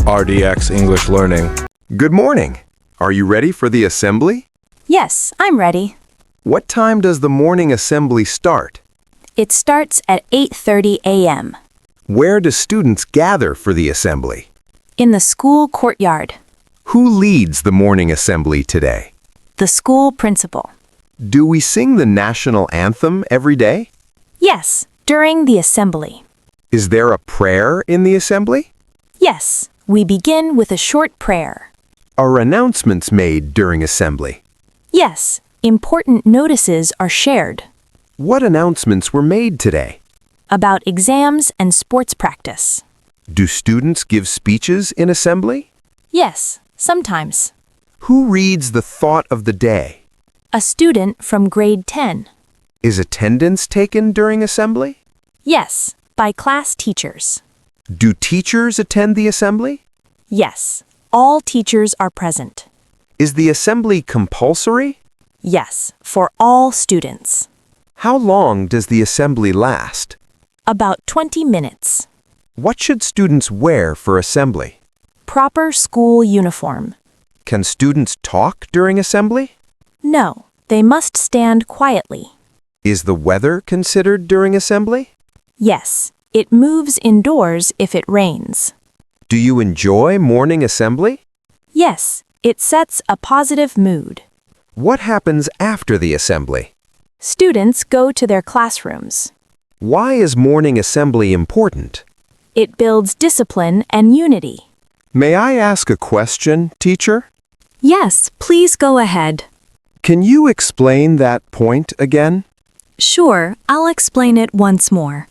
RDX English Learning. Good morning. Are you ready for the assembly? Yes, I'm ready. What time does the morning assembly start? It starts at 8:30 a.m. Where do students gather for the assembly? in the school courtyard. Who leads the morning assembly today? The school principal. Do we sing the national anthem every day? Yes, during the assembly. Is there a prayer in the assembly? Yes, we begin with a short prayer. Are announcements made during assembly? Yes, important notices are shared What announcements were made today? about exams and sports practice. Do students give speeches in assembly? Yes, sometimes. Who reads the thought of the day? A student from grade 10. Is attendance taken during assembly? Yes, by class teachers. Do teachers attend the assembly? Yes, all teachers are present. Is the assembly compulsory? Yes, for all students. How long does the assembly last? About 20 minutes. What should students wear for assembly? Proper school uniform. Can students talk during assembly? No, they must stand quietly. Is the weather considered during assembly? Yes, it moves indoors if it rains. Do you enjoy morning assembly? Yes, it sets a positive mood. What happens after the assembly? Students go to their classrooms. Why is morning assembly important? It builds discipline and unity. May I ask a question, teacher? Yes, please go ahead. Can you explain that point again? Sure, I'll explain it once more.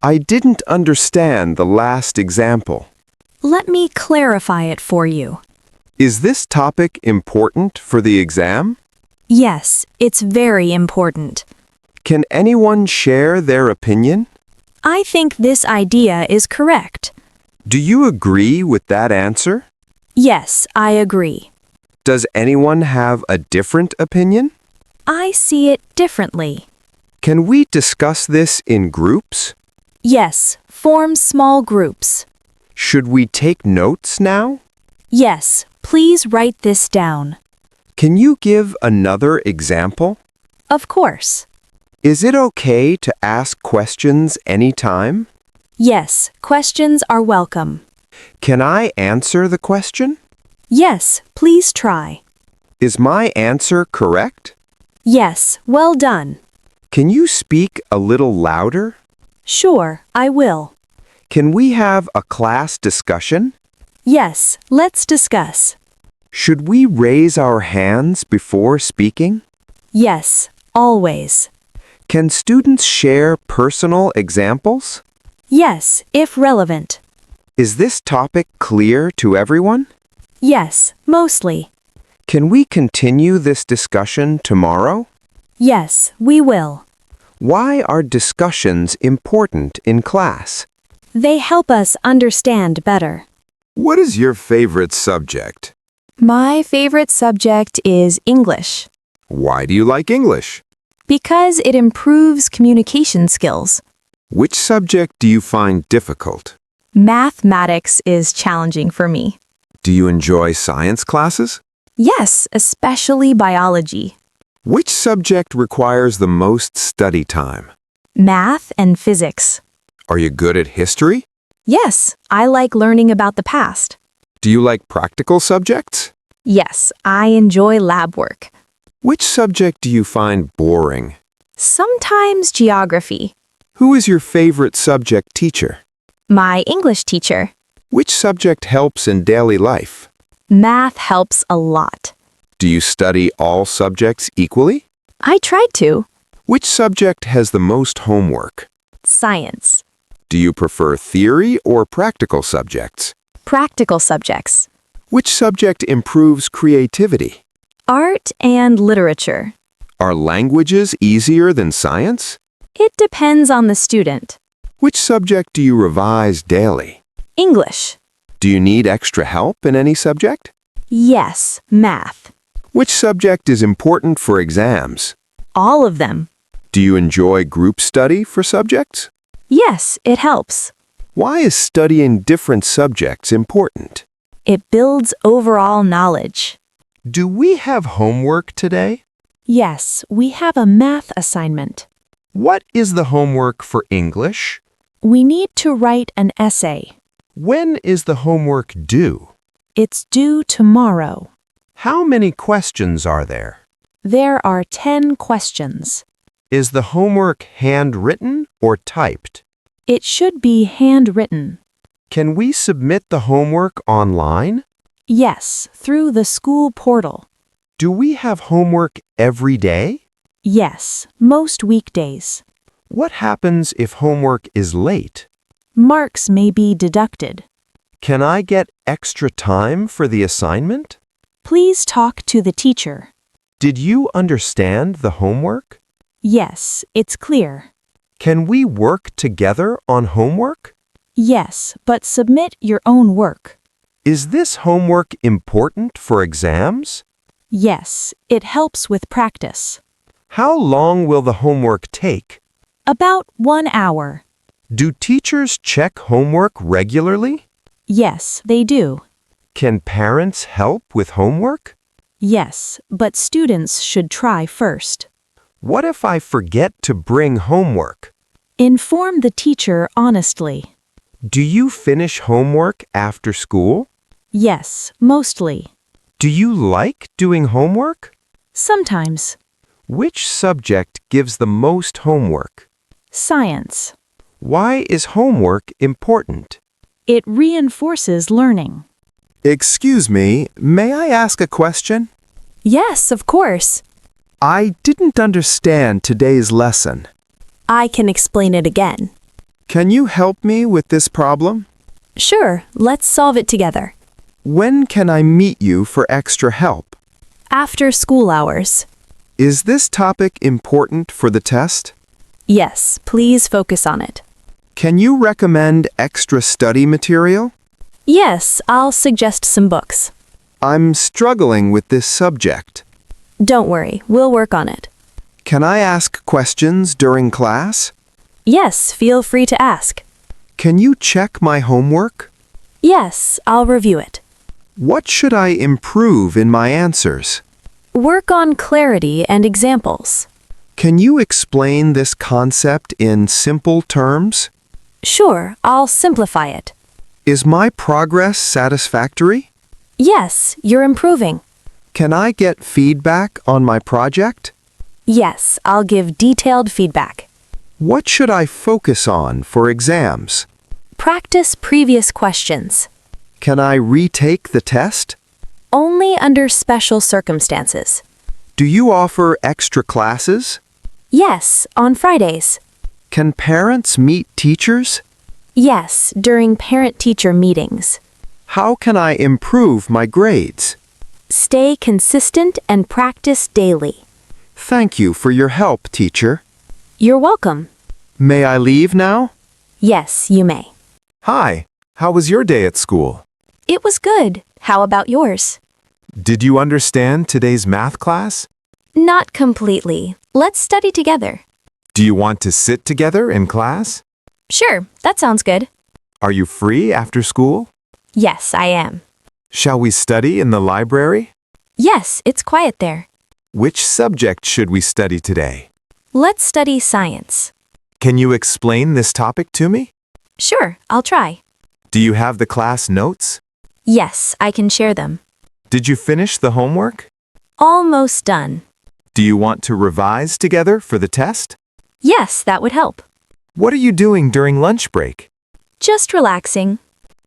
I didn't understand the last example. Let me clarify it for you. Is this topic important for the exam? Yes, it's very important. Can anyone share their opinion? I think this idea is correct. Do you agree with that answer? Yes, I agree. Does anyone have a different opinion? I see it differently. Can we discuss this in groups? Yes, form small groups. Should we take notes now? Yes, please write this down. Can you give another example? Of course. Is it okay to ask questions anytime? Yes, questions are welcome. Can I answer the question? Yes, please try. Is my answer correct? Yes, well done. Can you speak a little louder? Sure, I will. Can we have a class discussion? Yes, let's discuss. Should we raise our hands before speaking? Yes, always. Can students share personal examples? Yes, if relevant. Is this topic clear to everyone? Yes, mostly. Can we continue this discussion tomorrow? Yes, we will. Why are discussions important in class? They help us understand better. What is your favorite subject? My favorite subject is English Why do you like English? because it improves communication skills. Which subject do you find difficult? Mathematics is challenging for me. Do you enjoy science classes? Yes, especially biology. Which subject requires the most study time? Math and physics. Are you good at history? Yes, I like learning about the past. Do you like practical subjects? Yes, I enjoy lab work. Which subject do you find boring? Sometimes geography. Who is your favorite subject teacher? My English teacher. Which subject helps in daily life? Math helps a lot. Do you study all subjects equally? I tried to. Which subject has the most homework? Science. Do you prefer theory or practical subjects? Practical subjects. Which subject improves creativity? Art and literature. Are languages easier than science? It depends on the student. Which subject do you revise daily? English. Do you need extra help in any subject? Yes, math. Which subject is important for exams? All of them. Do you enjoy group study for subjects? Yes, it helps. Why is studying different subjects important? It builds overall knowledge. Do we have homework today? Yes, we have a math assignment. What is the homework for English? We need to write an essay. When is the homework due? It's due tomorrow. How many questions are there? There are 10 questions. Is the homework handwritten or typed? It should be handwritten. Can we submit the homework online? Yes, through the school portal. Do we have homework every day? Yes, most weekdays. What happens if homework is late? Marks may be deducted. Can I get extra time for the assignment? Please talk to the teacher. Did you understand the homework? Yes, it's clear. Can we work together on homework? Yes, but submit your own work. Is this homework important for exams? Yes, it helps with practice. How long will the homework take? About 1 hour. Do teachers check homework regularly? Yes, they do. Can parents help with homework? Yes, but students should try first. What if I forget to bring homework? Inform the teacher honestly. Do you finish homework after school? Yes, mostly. Do you like doing homework? Sometimes. Which subject gives the most homework? Science. Why is homework important? It reinforces learning. Excuse me, may I ask a question? Yes, of course. I didn't understand today's lesson. I can explain it again. Can you help me with this problem? Sure, let's solve it together. When can I meet you for extra help? After school hours. Is this topic important for the test? Yes, please focus on it. Can you recommend extra study material? Yes, I'll suggest some books. I'm struggling with this subject. Don't worry, we'll work on it. Can I ask questions during class? Yes, feel free to ask. Can you check my homework? Yes, I'll review it. What should I improve in my answers? Work on clarity and examples. Can you explain this concept in simple terms? Sure, I'll simplify it. Is my progress satisfactory? Yes, you're improving. Can I get feedback on my project? Yes, I'll give detailed feedback. What should I focus on for exams? Practice previous questions. Can I retake the test? Only under special circumstances. Do you offer extra classes? Yes, on Fridays. Can parents meet teachers? Yes, during parent-teacher meetings. How can I improve my grades? Stay consistent and practice daily. Thank you for your help, teacher. You're welcome. May I leave now? Yes, you may. Hi, how was your day at school? It was good. How about yours? Did you understand today's math class? Not completely. Let's study together. Do you want to sit together in class? Sure, that sounds good. Are you free after school? Yes, I am. Shall we study in the library? Yes, it's quiet there. Which subject should we study today? Let's study science. Can you explain this topic to me? Sure, I'll try. Do you have the class notes? Yes, I can share them. Did you finish the homework? Almost done. Do you want to revise together for the test? Yes, that would help. What are you doing during lunch break? Just relaxing.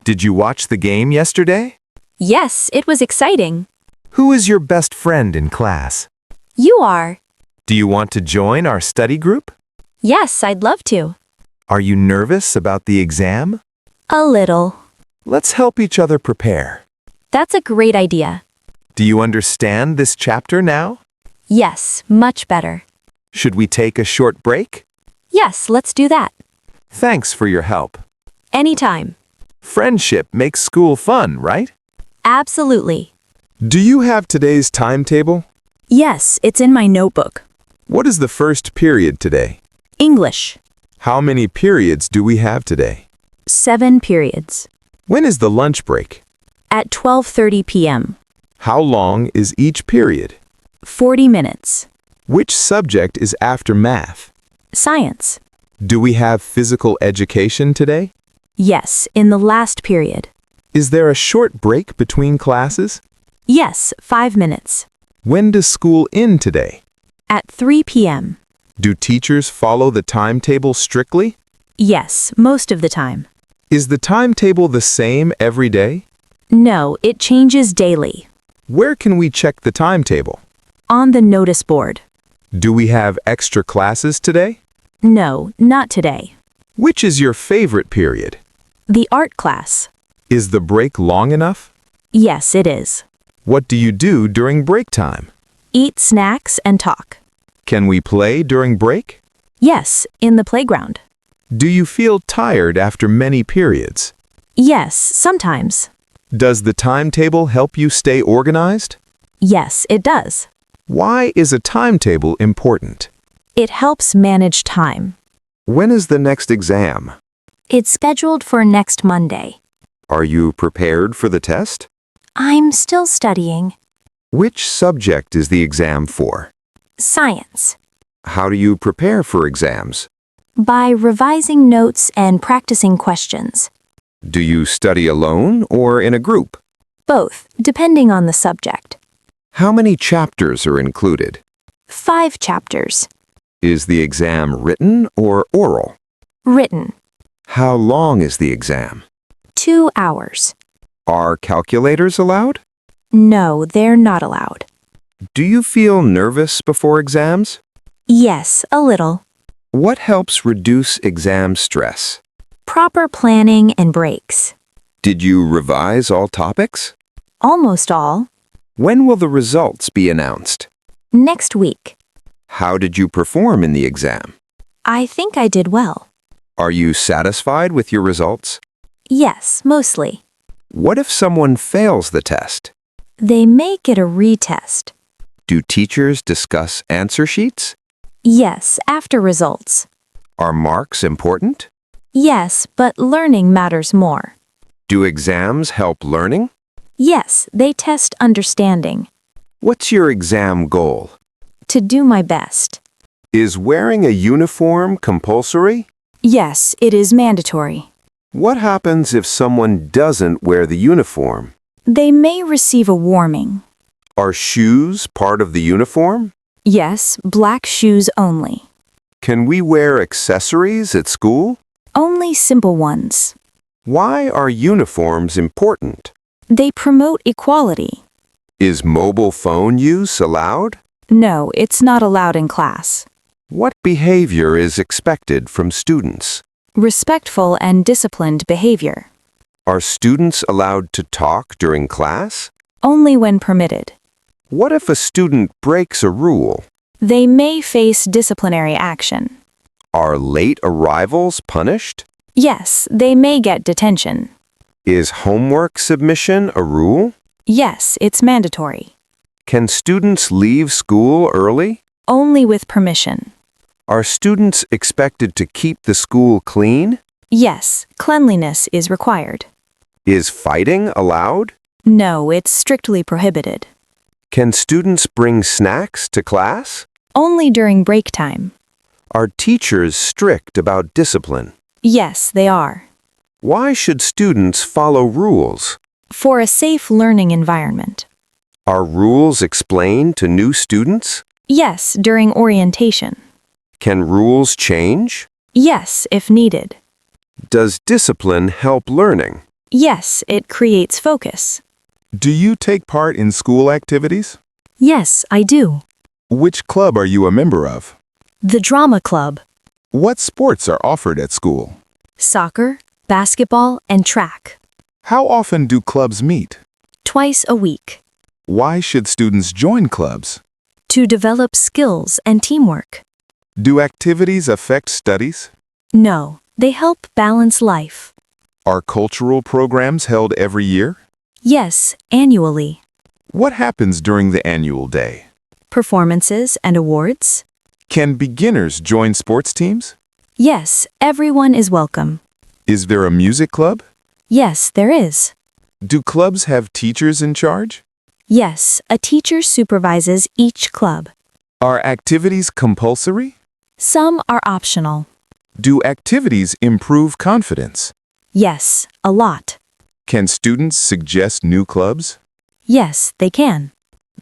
Did you watch the game yesterday? Yes, it was exciting. Who is your best friend in class? You are. Do you want to join our study group? Yes, I'd love to. Are you nervous about the exam? A little. Let's help each other prepare. That's a great idea. Do you understand this chapter now? Yes, much better. Should we take a short break? Yes, let's do that. Thanks for your help. Anytime. Friendship makes school fun, right? Absolutely. Do you have today's timetable? Yes, it's in my notebook. What is the first period today? English. How many periods do we have today? 7 periods. When is the lunch break? at 12:30 p.m. How long is each period? 40 minutes. Which subject is after math? Science. Do we have physical education today? Yes, in the last period. Is there a short break between classes? Yes, 5 minutes. When does school end today? At 3 p.m. Do teachers follow the timetable strictly? Yes, most of the time. Is the timetable the same every day? No, it changes daily. Where can we check the timetable? On the notice board. Do we have extra classes today? No, not today. Which is your favorite period? The art class. Is the break long enough? Yes, it is. What do you do during break time? Eat snacks and talk. Can we play during break? Yes, in the playground. Do you feel tired after many periods? Yes, sometimes. Does the timetable help you stay organized? Yes, it does. Why is a timetable important? It helps manage time. When is the next exam? It's scheduled for next Monday. Are you prepared for the test? I'm still studying. Which subject is the exam for? Science. How do you prepare for exams? By revising notes and practicing questions. Do you study alone or in a group? Both, depending on the subject. How many chapters are included? 5 chapters. Is the exam written or oral? Written. How long is the exam? 2 hours. Are calculators allowed? No, they're not allowed. Do you feel nervous before exams? Yes, a little. What helps reduce exam stress? Proper planning and breaks. Did you revise all topics? Almost all. When will the results be announced? Next week. How did you perform in the exam? I think I did well. Are you satisfied with your results? Yes, mostly. What if someone fails the test? They may get a retest. Do teachers discuss answer sheets? Yes, after results. Are marks important? Yes, but learning matters more. Do exams help learning? Yes, they test understanding. What's your exam goal? To do my best. Is wearing a uniform compulsory? Yes, it is mandatory. What happens if someone doesn't wear the uniform? They may receive a warning. Are shoes part of the uniform? Yes, black shoes only. Can we wear accessories at school? Only simple ones. Why are uniforms important? They promote equality. Is mobile phone use allowed? No, it's not allowed in class. What behavior is expected from students? Respectful and disciplined behavior. Are students allowed to talk during class? Only when permitted. What if a student breaks a rule? They may face disciplinary action. Are late arrivals punished? Yes, they may get detention. Is homework submission a rule? Yes, it's mandatory. Can students leave school early? Only with permission. Are students expected to keep the school clean? Yes, cleanliness is required. Is fighting allowed? No, it's strictly prohibited. Can students bring snacks to class? Only during break time. Are teachers strict about discipline? Yes, they are. Why should students follow rules? For a safe learning environment. Are rules explained to new students? Yes, during orientation. Can rules change? Yes, if needed. Does discipline help learning? Yes, it creates focus. Do you take part in school activities? Yes, I do. Which club are you a member of? The drama club. What sports are offered at school? Soccer, basketball, and track. How often do clubs meet? Twice a week. Why should students join clubs? To develop skills and teamwork. Do activities affect studies? No, they help balance life. Are cultural programs held every year? Yes, annually. What happens during the annual day? Performances and awards. Can beginners join sports teams? Yes, everyone is welcome. Is there a music club? Yes, there is. Do clubs have teachers in charge? Yes, a teacher supervises each club. Are activities compulsory? Some are optional. Do activities improve confidence? Yes, a lot. Can students suggest new clubs? Yes, they can.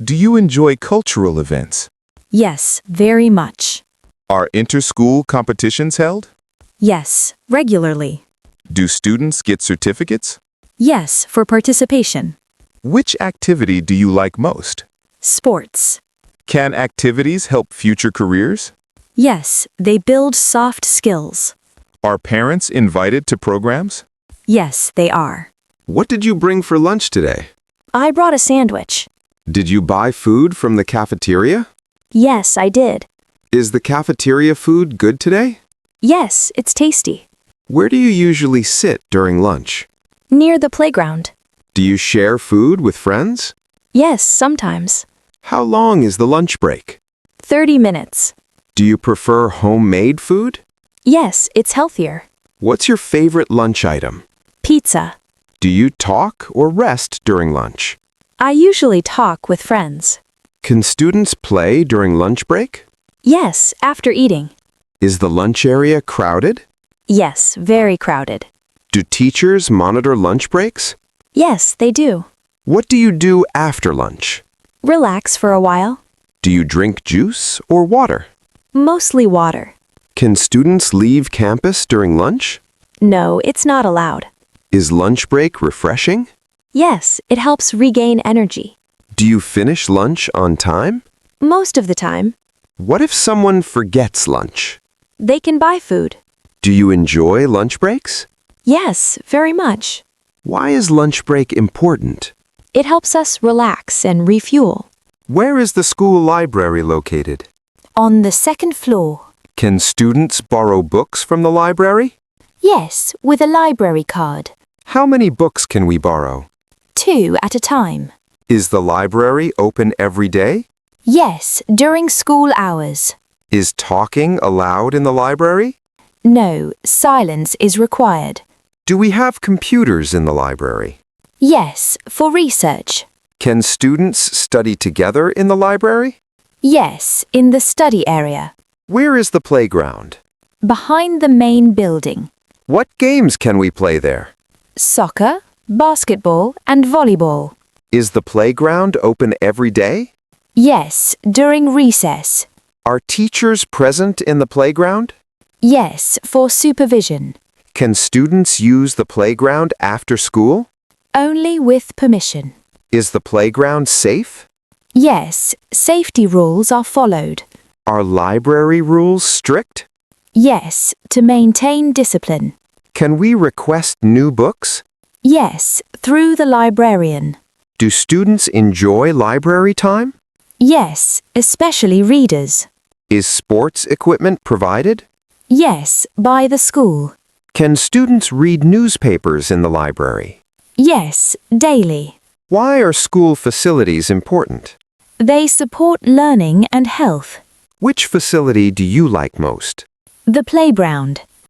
Do you enjoy cultural events? Yes, very much. Are inter-school competitions held? Yes, regularly. Do students get certificates? Yes, for participation. Which activity do you like most? Sports. Can activities help future careers? Yes, they build soft skills. Are parents invited to programs? Yes, they are. What did you bring for lunch today? I brought a sandwich. Did you buy food from the cafeteria? Yes, I did. Is the cafeteria food good today? Yes, it's tasty. Where do you usually sit during lunch? Near the playground. Do you share food with friends? Yes, sometimes. How long is the lunch break? 30 minutes. Do you prefer homemade food? Yes, it's healthier. What's your favorite lunch item? Pizza. Do you talk or rest during lunch? I usually talk with friends. Can students play during lunch break? Yes, after eating. Is the lunch area crowded? Yes, very crowded. Do teachers monitor lunch breaks? Yes, they do. What do you do after lunch? Relax for a while. Do you drink juice or water? Mostly water. Can students leave campus during lunch? No, it's not allowed. Is lunch break refreshing? Yes, it helps regain energy. Do you finish lunch on time? Most of the time. What if someone forgets lunch? They can buy food. Do you enjoy lunch breaks? Yes, very much. Why is lunch break important? It helps us relax and refuel. Where is the school library located? On the second floor. Can students borrow books from the library? Yes, with a library card. How many books can we borrow? 2 at a time. Is the library open every day? Yes, during school hours. Is talking allowed in the library? No, silence is required. Do we have computers in the library? Yes, for research. Can students study together in the library? Yes, in the study area. Where is the playground? Behind the main building. What games can we play there? Soccer, basketball, and volleyball. Is the playground open every day? Yes, during recess. Are teachers present in the playground? Yes, for supervision. Can students use the playground after school? Only with permission. Is the playground safe? Yes, safety rules are followed. Are library rules strict? Yes, to maintain discipline. Can we request new books? Yes, through the librarian. Do students enjoy library time? Yes, especially readers. Is sports equipment provided? Yes, by the school. Can students read newspapers in the library? Yes, daily. Why are school facilities important? They support learning and health. Which facility do you like most? The playground.